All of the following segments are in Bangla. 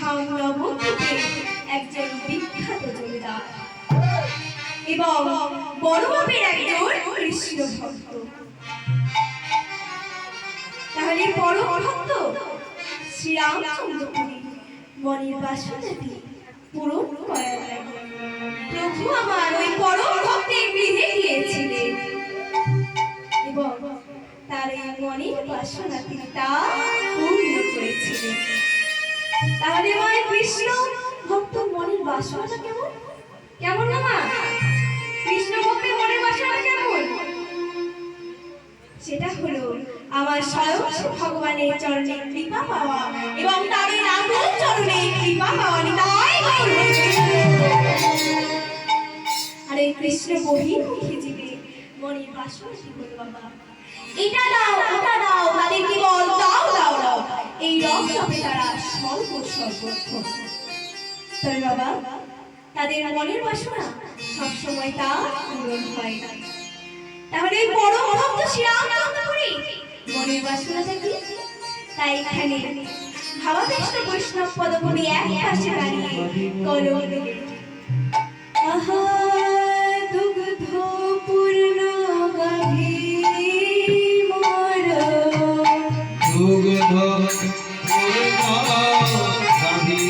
নবদ্বীপে একজন বিখ্যাত জমিদার এবং বড় বাপের একজন কৃষ্ণ ভক্ত। তাহলে বড় ভক্ত শ্রীরামচন্দ্রপুরী মনের বাসনাটি পূরণ করার লাগে প্রভু আমার ওই বড় ভক্তের গৃহে গিয়েছিলেন এবং তার এই মনের বাসনাটি তা পূর্ণ করেছিলেন। তাহলে মায়ের কৃষ্ণ ভক্ত মনের বাসনাটা কেমন কেমন না মা? কৃষ্ণ ভক্তের মনের বাসনা কেমন? সেটা হলো আমার স্বয়ং ভগবানের চরণে কৃপা পাওয়া এবং তার আতুল চরণে কৃপা পাওয়া। তাই আরে কৃষ্ণ বহির্মুখী জীবে মনের বাসনাটি হলো বাবা এটা দাও ওটা দাও, তাদের কেবল দাও দাও দাও, এই রব হবে তারা সর্বক্ষম। তবে বাবা তাদের মনের বাসনা সবসময় তা পূরণ হয় না। তাহলে বড় ভক্ত শ্রীরামচন্দ্রপুরী মনের বাসনাটা কি? তাই এখানে ভাবাবেষ্ট বৈষ্ণব পদকবি এক পাশে দাঁড়িয়ে কলম দিলেন, আহা দুগ্ধ পূর্ণ গাভী মোর, দুগ্ধ পূর্ণ গাভী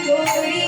Glory